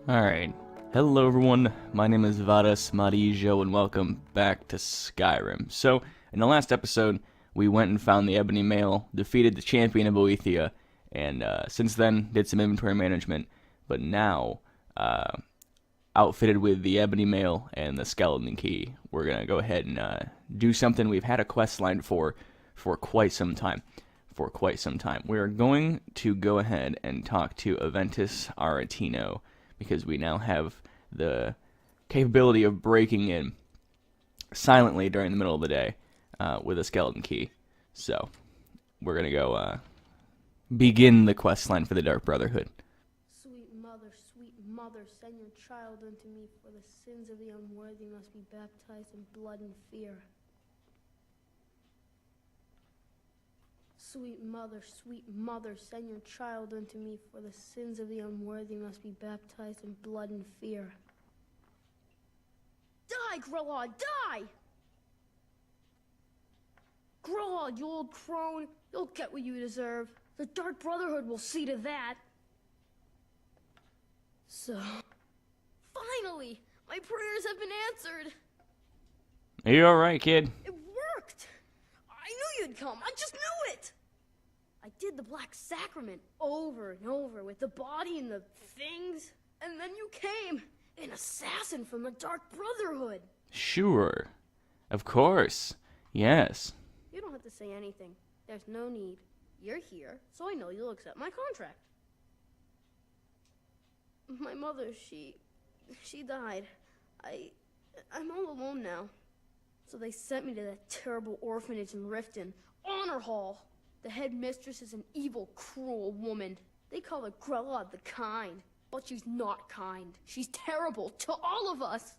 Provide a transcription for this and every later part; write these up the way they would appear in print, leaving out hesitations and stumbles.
Alright, hello everyone, my name is Vadas Marijo and welcome back to Skyrim. So, in the last episode, we went and found the Ebony Mail, defeated the champion of Boethia, and since then did some inventory management, but now, outfitted with the Ebony Mail and the Skeleton Key, we're going to go ahead and do something we've had a quest line for quite some time. We are going to go ahead and talk to Aventus Aretino, because we now have the capability of breaking in silently during the middle of the day with a skeleton key. So, we're going to go begin the quest line for the Dark Brotherhood. Sweet mother, send your child unto me, for the sins of the unworthy must be baptized in blood and fear. Sweet mother, send your child unto me, for the sins of the unworthy must be baptized in blood and fear. Die, Grelod, die! Grelod, you old crone, you'll get what you deserve. The Dark Brotherhood will see to that. So, finally, my prayers have been answered. Are you alright, kid? It worked! I knew you'd come, I just knew it! I did the Black Sacrament over and over with the body and the things, and then you came, an assassin from the Dark Brotherhood. Sure. Of course. Yes. You don't have to say anything. There's no need. You're here, so I know you'll accept my contract. My mother, she died. I'm all alone now. So they sent me to that terrible orphanage in Riften, Honor Hall. The headmistress is an evil, cruel woman. They call her Grelod the Kind, but she's not kind. She's terrible to all of us.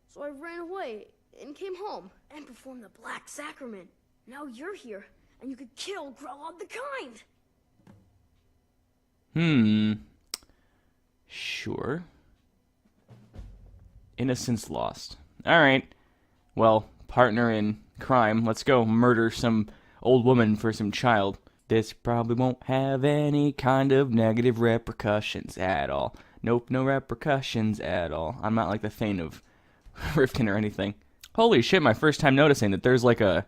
So I ran away and came home and performed the Black Sacrament. Now you're here, and you could kill Grelod the Kind. Sure. Innocence lost. Alright. Well, partner in crime, let's go murder some old woman for some child. This probably won't have any kind of negative repercussions at all. Nope, no repercussions at all. I'm not like the Thane of Riften or anything. Holy shit, my first time noticing that there's like an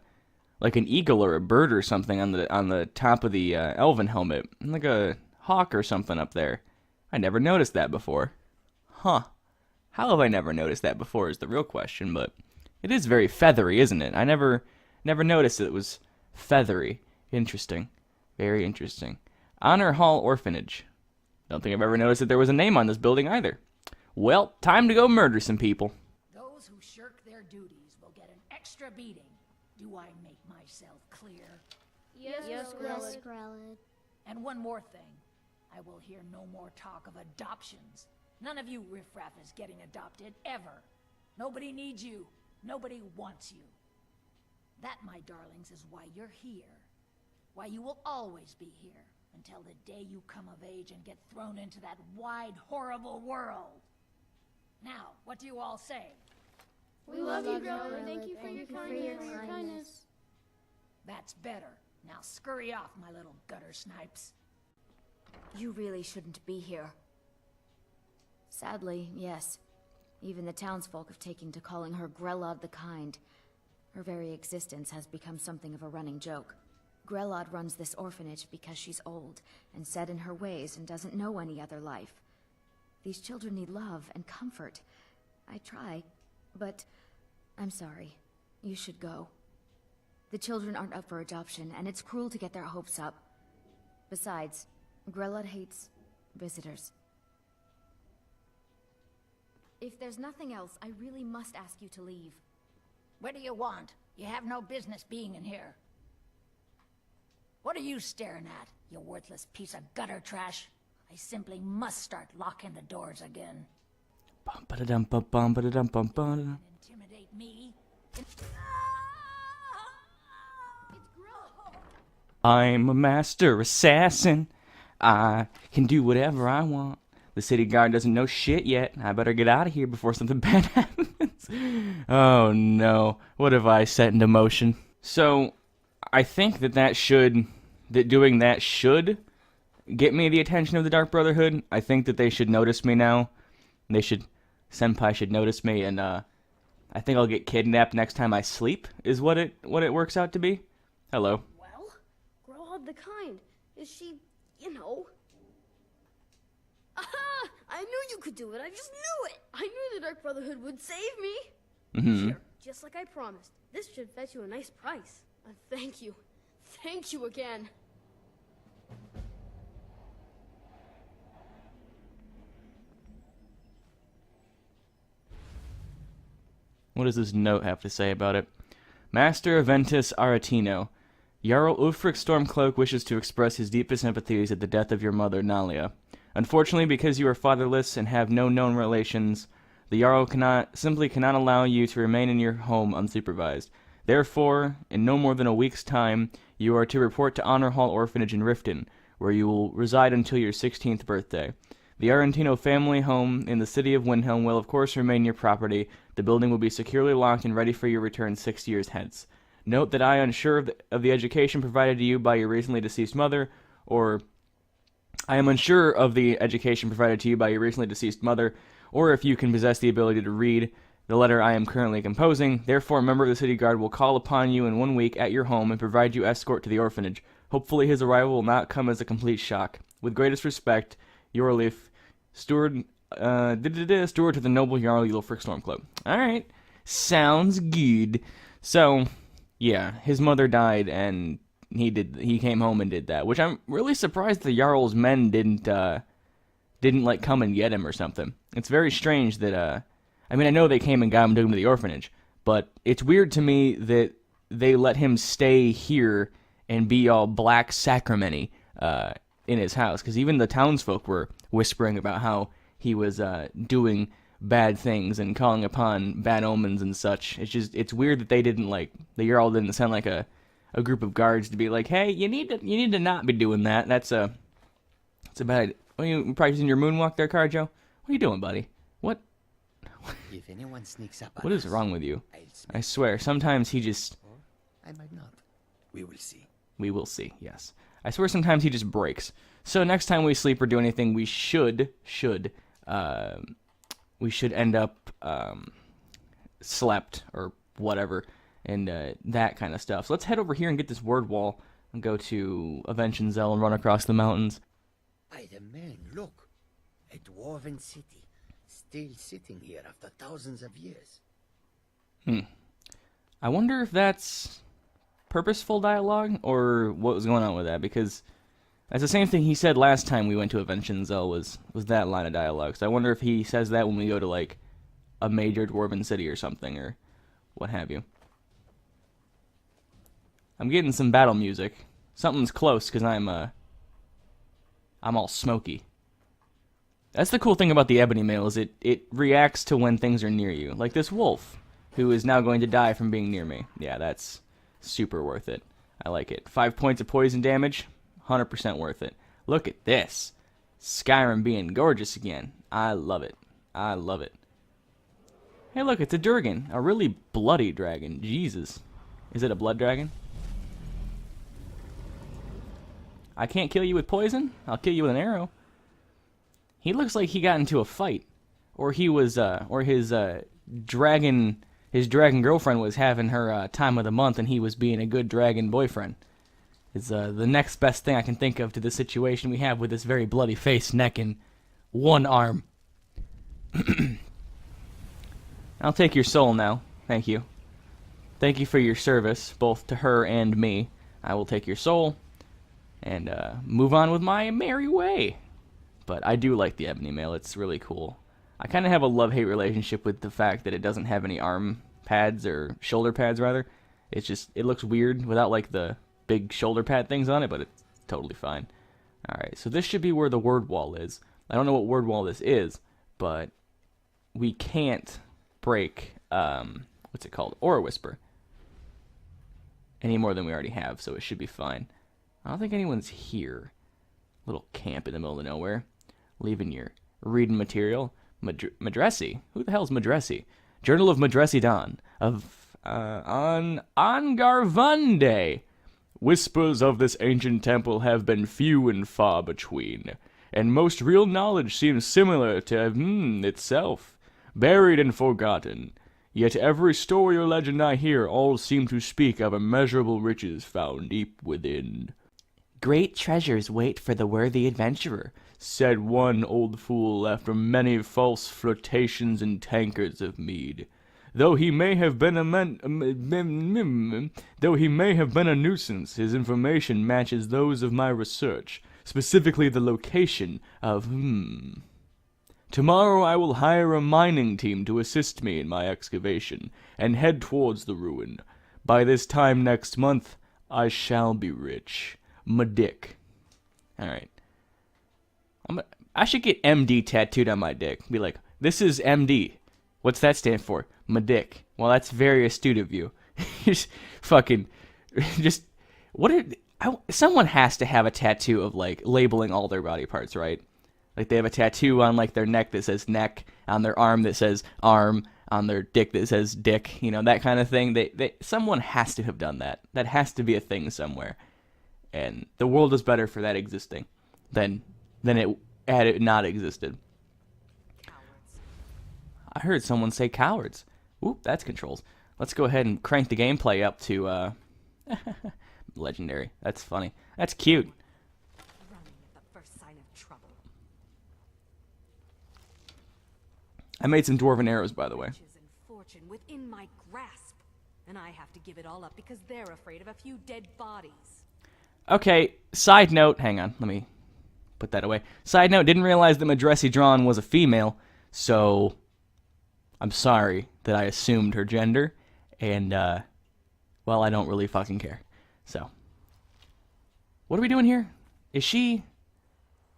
eagle or a bird or something on the top of the elven helmet. Like a hawk or something up there. I never noticed that before. Huh. How have I never noticed that before is the real question, but it is very feathery, isn't it? I never noticed that it was feathery. Interesting. Very interesting. Honor Hall Orphanage. Don't think I've ever noticed that there was a name on this building either. Well, time to go murder some people. Those who shirk their duties will get an extra beating. Do I make myself clear? Yes, Grelod. And one more thing. I will hear no more talk of adoptions. None of you riffraff is getting adopted, ever. Nobody needs you. Nobody wants you. That, my darlings, is why you're here. Why you will always be here, until the day you come of age and get thrown into that wide, horrible world. Now, what do you all say? We love you, Grelod. Thank you for your kindness. That's better. Now scurry off, my little gutter snipes. You really shouldn't be here. Sadly, yes. Even the townsfolk have taken to calling her Grelod the Kind. Her very existence has become something of a running joke. Grelod runs this orphanage because she's old and set in her ways and doesn't know any other life. These children need love and comfort. I try, but I'm sorry. You should go. The children aren't up for adoption, and it's cruel to get their hopes up. Besides, Grelod hates visitors. If there's nothing else, I really must ask you to leave. What do you want? You have no business being in here. What are you staring at, you worthless piece of gutter trash? I simply must start locking the doors again. Bum-ba-da-dum-bum-bum-ba-da-dum-bum-ba-da. Intimidate me? It's Grelod. I'm a master assassin. I can do whatever I want. The city guard doesn't know shit yet. I better get out of here before something bad happens. Oh no. What have I set into motion? So, I think that doing that should get me the attention of the Dark Brotherhood. I think that they should notice me now. Senpai should notice me, and I think I'll get kidnapped next time I sleep, is what it works out to be. Hello. Well, Grelod the Kind. Is she, you know... Aha! I knew you could do it. I just knew it. I knew the Dark Brotherhood would save me. Mm-hmm. Sure, just like I promised. This should fetch you a nice price. Thank you. Thank you again. What does this note have to say about it? Master Aventus Aretino, Jarl Ulfric Stormcloak wishes to express his deepest sympathies at the death of your mother, Nalia. Unfortunately, because you are fatherless and have no known relations, the Jarl simply cannot allow you to remain in your home unsupervised. Therefore, in no more than a week's time, you are to report to Honor Hall Orphanage in Riften, where you will reside until your 16th birthday. The Arentino family home in the city of Windhelm will of course remain your property. The building will be securely locked and ready for your return 6 years hence. Note that I am unsure of the education provided to you by your recently deceased mother, or if you can possess the ability to read the letter I am currently composing. Therefore, a member of the city guard will call upon you in 1 week at your home and provide you escort to the orphanage. Hopefully his arrival will not come as a complete shock. With greatest respect, Yorleif, steward to the noble Jarl Ulfric Stormcloak. Alright, sounds good. So, yeah, his mother died, and he came home and did that, which I'm really surprised the Jarl's men didn't like come and get him or something. It's very strange that I mean, I know they came and got him, took him to the orphanage, but it's weird to me that they let him stay here and be all black sacramenty in his house, because even the townsfolk were whispering about how he was doing bad things and calling upon bad omens and such. It's weird that they didn't the Jarl didn't send like a group of guards to be like, hey, you need to not be doing that. It's a bad. Are you practicing your moonwalk there, Carjo? What are you doing, buddy? What? If anyone sneaks up What is wrong with you? I'll I swear, sometimes he just... Or I might not. We will see. We will see, yes. I swear sometimes he just breaks. So next time we sleep or do anything, we should end up slept or whatever, and that kind of stuff. So let's head over here and get this word wall and go to Aventionzell and run across the mountains. By the man, look. A dwarven city. Still sitting here after thousands of years. I wonder if that's purposeful dialogue or what was going on with that, because that's the same thing he said last time we went to Aventionzell was that line of dialogue. So I wonder if he says that when we go to like a major dwarven city or something or what have you. I'm getting some battle music. Something's close because I'm all smoky. That's the cool thing about the ebony mail, is it reacts to when things are near you. Like this wolf, who is now going to die from being near me. Yeah, that's super worth it. I like it. 5 points of poison damage, 100% worth it. Look at this. Skyrim being gorgeous again. I love it. I love it. Hey look, it's a Durgan. A really bloody dragon. Jesus. Is it a blood dragon? I can't kill you with poison? I'll kill you with an arrow. He looks like he got into a fight, or he was, or his dragon girlfriend was having her time of the month, and he was being a good dragon boyfriend. Is the next best thing I can think of to the situation we have with this very bloody face, neck, and one arm. I'll take your soul now. Thank you. Thank you for your service, both to her and me. I will take your soul and move on with my merry way. But I do like the ebony mail. It's really cool. I kind of have a love-hate relationship with the fact that it doesn't have any arm pads, or shoulder pads, rather. It's just, it looks weird without, like, the big shoulder pad things on it, but it's totally fine. Alright, so this should be where the word wall is. I don't know what word wall this is, but we can't break, what's it called? Aura Whisper. Any more than we already have, so it should be fine. I don't think anyone's here. Little camp in the middle of nowhere. Leaving your reading material. Madresi? Who the hell's Madresi? Journal of Madresi Dawn. On Angarvunde. whispers of this ancient temple have been few and far between, and most real knowledge seems similar to itself, buried and forgotten. Yet every story or legend I hear all seem to speak of immeasurable riches found deep within. Great treasures wait for the worthy adventurer, said one old fool after many false flirtations and tankards of mead. Though he may have been a nuisance, his information matches those of my research, specifically the location of Tomorrow I will hire a mining team to assist me in my excavation, and head towards the ruin. By this time next month, I shall be rich. My dick. Alright. I should get MD tattooed on my dick. Be like, this is MD. What's that stand for? My dick. Well, that's very astute of you. Just fucking, just, someone has to have a tattoo of, like, labeling all their body parts, right? Like, they have a tattoo on, like, their neck that says neck, on their arm that says arm, on their dick that says dick, you know, that kind of thing. Someone has to have done that. That has to be a thing somewhere. And the world is better for that existing than it had it not existed. Cowards. I heard someone say cowards. Oop, that's controls. Let's go ahead and crank the gameplay up to legendary. That's funny. That's cute. Running at the first sign of trouble. I made some dwarven arrows, by the way. Riches and fortune within my grasp, and I have to give it all up because they're afraid of a few dead bodies. Okay, side note, hang on, let me put that away. Side note, didn't realize that Madresi Drawn was a female, so I'm sorry that I assumed her gender, and, well, I don't really fucking care. So, what are we doing here? Is she...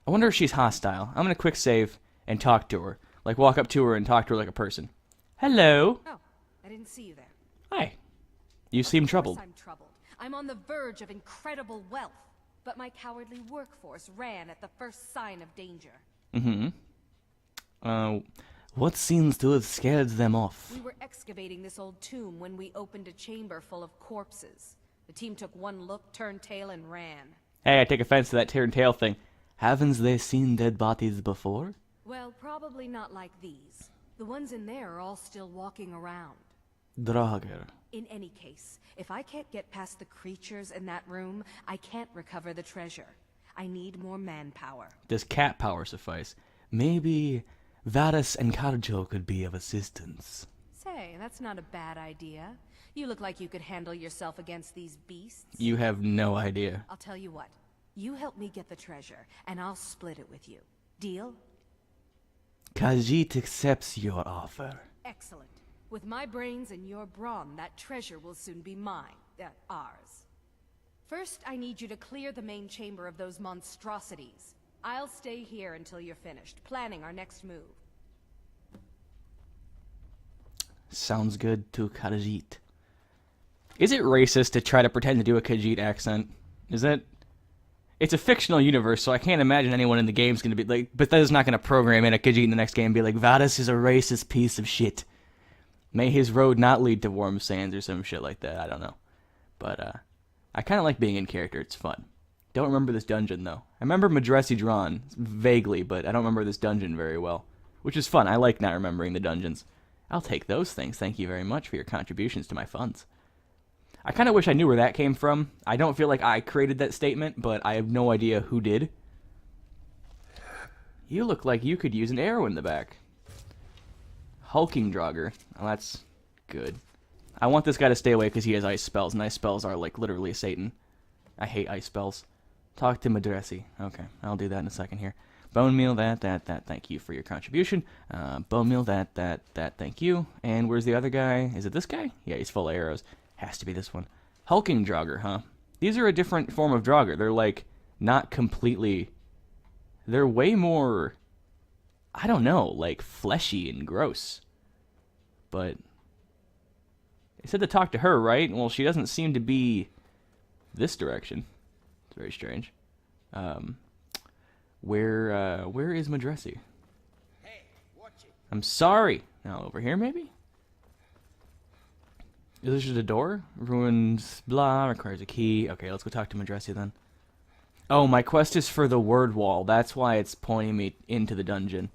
I wonder if she's hostile. I'm gonna quick save and talk to her. Like, walk up to her and talk to her like a person. Hello? Oh, I didn't see you there. Hi. You seem troubled. I'm troubled. I'm on the verge of incredible wealth, but my cowardly workforce ran at the first sign of danger. What seems to have scared them off? We were excavating this old tomb when we opened a chamber full of corpses. The team took one look, turned tail, and ran. Hey, I take offense to that turn tail thing. Haven't they seen dead bodies before? Well, probably not like these. The ones in there are all still walking around. Draugr. In any case, if I can't get past the creatures in that room, I can't recover the treasure. I need more manpower. Does cat power suffice? Maybe Varus and Karjo could be of assistance. Say, that's not a bad idea. You look like you could handle yourself against these beasts. You have no idea. I'll tell you what. You help me get the treasure, and I'll split it with you. Deal? Khajiit accepts your offer. Excellent. With my brains and your brawn, that treasure will soon be mine. Ours. First, I need you to clear the main chamber of those monstrosities. I'll stay here until you're finished, planning our next move. Sounds good to Khajiit. Is it racist to try to pretend to do a Khajiit accent? Is that... It's a fictional universe, so I can't imagine anyone in the game's gonna be like... Bethesda's not gonna program in a Khajiit in the next game and be like, Varus is a racist piece of shit. May his road not lead to warm sands or some shit like that. I don't know. But, I kind of like being in character. It's fun. Don't remember this dungeon, though. I remember Madresi Drawn, vaguely, but I don't remember this dungeon very well. Which is fun. I like not remembering the dungeons. I'll take those things. Thank you very much for your contributions to my funds. I kind of wish I knew where that came from. I don't feel like I created that statement, but I have no idea who did. You look like you could use an arrow in the back. Hulking Draugr. Oh, that's good. I want this guy to stay away because he has ice spells, and ice spells are, like, literally Satan. I hate ice spells. Talk to Madresi. Okay, I'll do that in a second here. Bone meal, that, thank you for your contribution. Bone meal, that, thank you. And where's the other guy? Is it this guy? Yeah, he's full of arrows. Has to be this one. Hulking Draugr, huh? These are a different form of Draugr. They're, like, not completely... They're way more... I don't know, like, fleshy and gross. But... They said to talk to her, right? Well, she doesn't seem to be this direction. It's very strange. Where is Madresi? Hey, watch it. I'm sorry. Now, over here, maybe? Is this just a door? Ruins, blah, requires a key. Okay, let's go talk to Madresi then. Oh, my quest is for the word wall. That's why it's pointing me into the dungeon.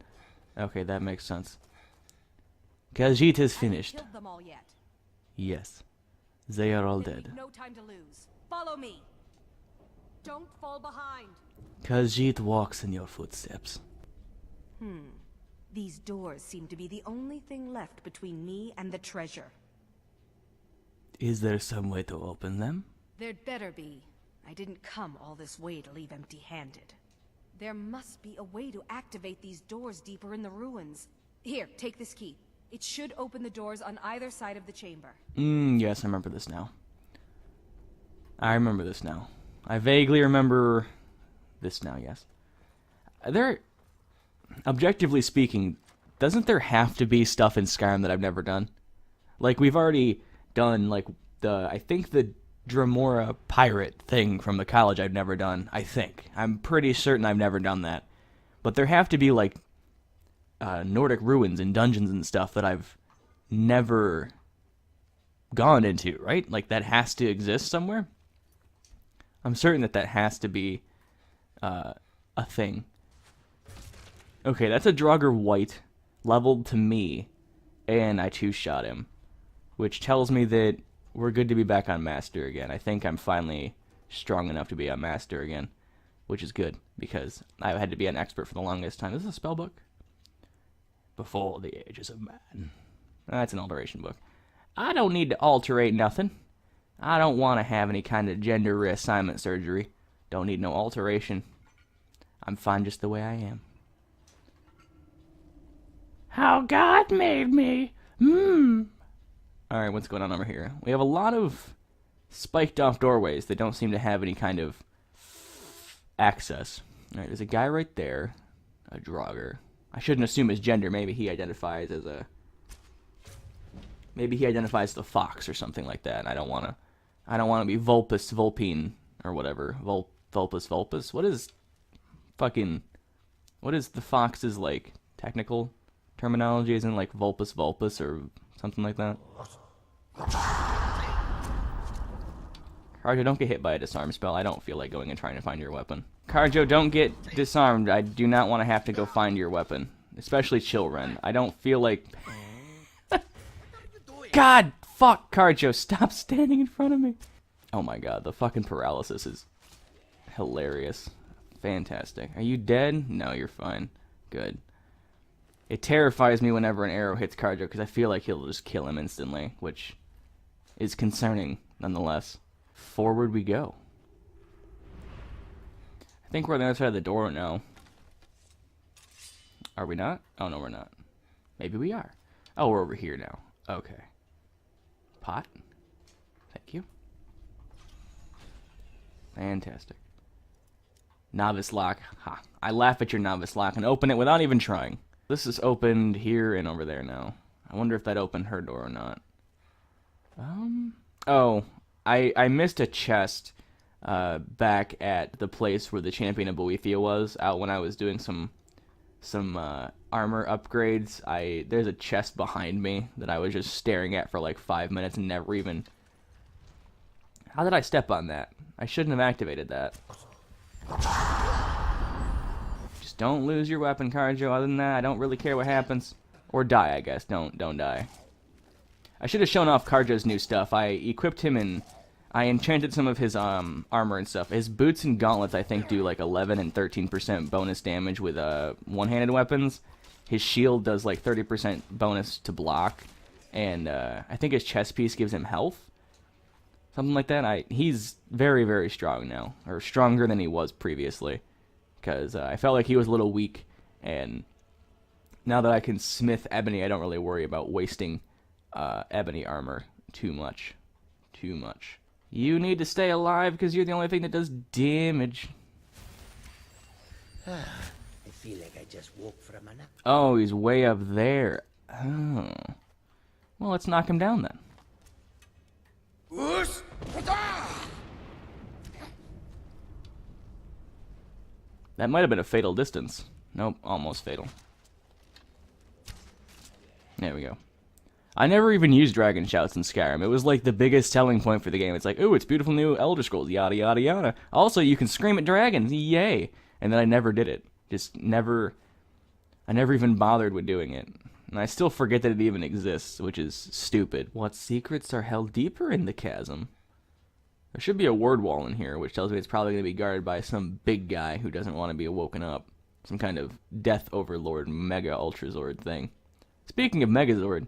Okay, that makes sense. Khajiit is finished. Killed them all yet. Yes. They are all Then dead. we've no time to lose. Follow me. Don't fall behind. Khajiit walks in your footsteps. These doors seem to be the only thing left between me and the treasure. Is there some way to open them? There'd better be. I didn't come all this way to leave empty-handed. There must be a way to activate these doors deeper in the ruins. Here, take this key. It should open the doors on either side of the chamber. Yes, I remember this now. I remember this now. I vaguely remember this now, yes. Objectively speaking, doesn't there have to be stuff in Skyrim that I've never done? Like, we've already done, like, I think the Dremora pirate thing from the college I've never done, I think. I'm pretty certain I've never done that. But there have to be, like, Nordic ruins and dungeons and stuff that I've never gone into, right? Like, that has to exist somewhere? I'm certain that has to be a thing. Okay, that's a Draugr White leveled to me, and I two-shot him, which tells me that we're good to be back on Master again. I think I'm finally strong enough to be on Master again, which is good, because I had to be an expert for the longest time. This is a spell book. Before the Ages of Man. That's an alteration book. I don't need to alterate nothing. I don't want to have any kind of gender reassignment surgery. Don't need no alteration. I'm fine just the way I am. How God made me. Alright, what's going on over here? We have a lot of spiked off doorways that don't seem to have any kind of access. Alright, there's a guy right there. A Draugr. I shouldn't assume his gender. Maybe he identifies as a... Maybe he identifies as the fox or something like that. I don't want to be Vulpus Vulpine or whatever. Vulpus Vulpus. What is the fox's, like, technical terminology? Isn't it like Vulpus Vulpus or something like that? Carjo, don't get hit by a disarm spell. I don't feel like going and trying to find your weapon. Carjo, don't get disarmed. I do not want to have to go find your weapon. Especially Chilren. I don't feel like... God! Fuck, Carjo, stop standing in front of me. Oh my god, the fucking paralysis is hilarious. Fantastic. Are you dead? No, you're fine. Good. It terrifies me whenever an arrow hits Carjo, because I feel like he'll just kill him instantly, which is concerning, nonetheless. Forward we go. I think we're on the other side of the door now. Are we not? Oh, no, we're not. Maybe we are. Oh, we're over here now. Okay. Pot. Thank you. Fantastic. Novice lock. Ha. I laugh at your novice lock and open it without even trying. This is opened here and over there now. I wonder if that opened her door or not. Oh. I missed a chest back at the place where the Champion of Boethia was, out when I was doing some armor upgrades. There's a chest behind me that I was just staring at for like 5 minutes and never even... How did I step on that? I shouldn't have activated that. Just don't lose your weapon, Carjo. Other than that, I don't really care what happens. Or die, I guess. Don't die. I should have shown off Carjo's new stuff. I equipped him and I enchanted some of his armor and stuff. His boots and gauntlets, I think, do like 11 and 13% bonus damage with one-handed weapons. His shield does like 30% bonus to block. And I think his chest piece gives him health. Something like that. He's very, very strong now. Or stronger than he was previously. Because I felt like he was a little weak. And now that I can smith ebony, I don't really worry about wasting ebony armor too much. You need to stay alive because you're the only thing that does damage. I feel like I just woke from a nap. Oh, he's way up there. Oh. Well, let's knock him down then. That might have been a fatal distance. Nope, almost fatal. There we go. I never even used dragon shouts in Skyrim. It was like the biggest selling point for the game. It's like, ooh, it's beautiful new Elder Scrolls, yada yada yada. Also, you can scream at dragons, yay! And then I never did it. I never even bothered with doing it. And I still forget that it even exists, which is stupid. What secrets are held deeper in the chasm? There should be a word wall in here, which tells me it's probably going to be guarded by some big guy who doesn't want to be woken up. Some kind of Death Overlord, Mega Ultrazord thing. Speaking of Megazord,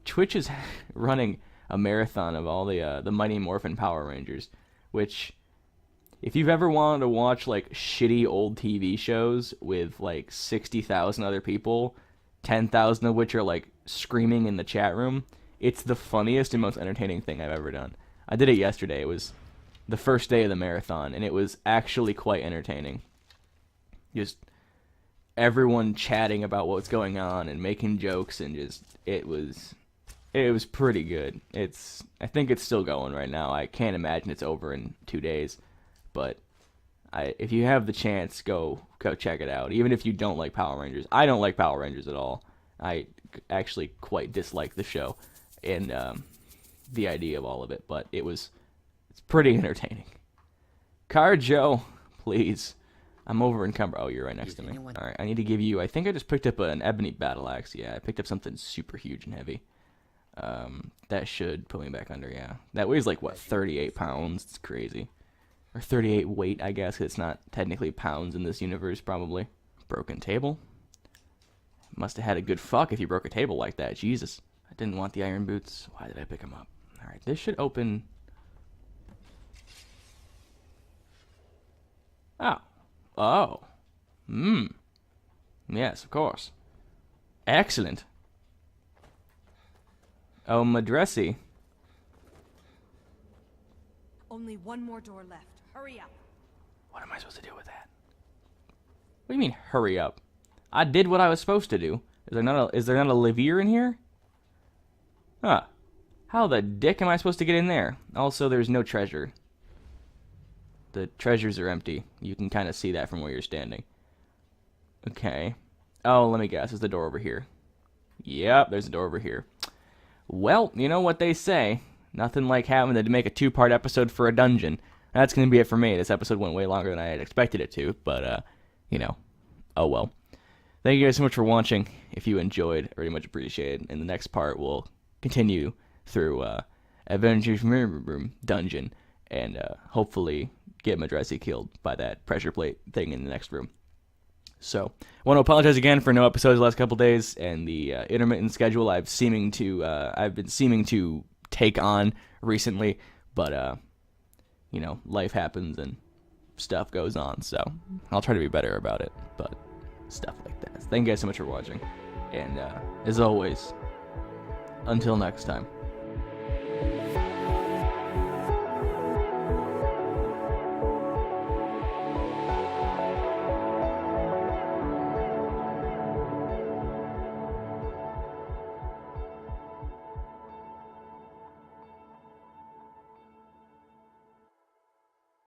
Twitch is running a marathon of all the Mighty Morphin Power Rangers, which, if you've ever wanted to watch like shitty old TV shows with like 60,000 other people, 10,000 of which are like screaming in the chat room, it's the funniest and most entertaining thing I've ever done. I did it yesterday. It was the first day of the marathon, and it was actually quite entertaining. Just everyone chatting about what's going on and making jokes, and just it was pretty good. I think it's still going right now. I can't imagine it's over in 2 days, but if you have the chance, go check it out. Even if you don't like Power Rangers, I don't like Power Rangers at all. I actually quite dislike the show and the idea of all of it, but it's pretty entertaining. Car Joe, please. I'm over in Cumber. Oh, you're right next to me. All right, I need to give you. I think I just picked up an ebony battle axe. Yeah, I picked up something super huge and heavy. That should put me back under. Yeah, that weighs like what, 38 pounds? It's crazy. Or 38 weight, I guess. 'Cause it's not technically pounds in this universe, probably. Broken table. Must have had a good fuck if you broke a table like that. Jesus. I didn't want the iron boots. Why did I pick them up? All right, this should open. Oh. Oh. Yes, of course. Excellent. Oh, Madresi. Only one more door left. Hurry up. What am I supposed to do with that? What do you mean, hurry up? I did what I was supposed to do. Is there not a lever in here? Huh. How the dick am I supposed to get in there? Also, there's no treasure. The treasures are empty. You can kind of see that from where you're standing. Okay. Oh, let me guess. Is the door over here? Yep, there's a door over here. Well, you know what they say. Nothing like having to make a 2-part episode for a dungeon. That's going to be it for me. This episode went way longer than I had expected it to, but, you know, oh well. Thank you guys so much for watching. If you enjoyed, I very much appreciate it. In the next part, we'll continue through Avengers Room Dungeon, and hopefully get Madresi killed by that pressure plate thing in the next room. So, I want to apologize again for no episodes the last couple days, and the intermittent schedule I've been seeming to take on recently, but you know, life happens and stuff goes on, so I'll try to be better about it, but stuff like that. Thank you guys so much for watching, and as always, until next time.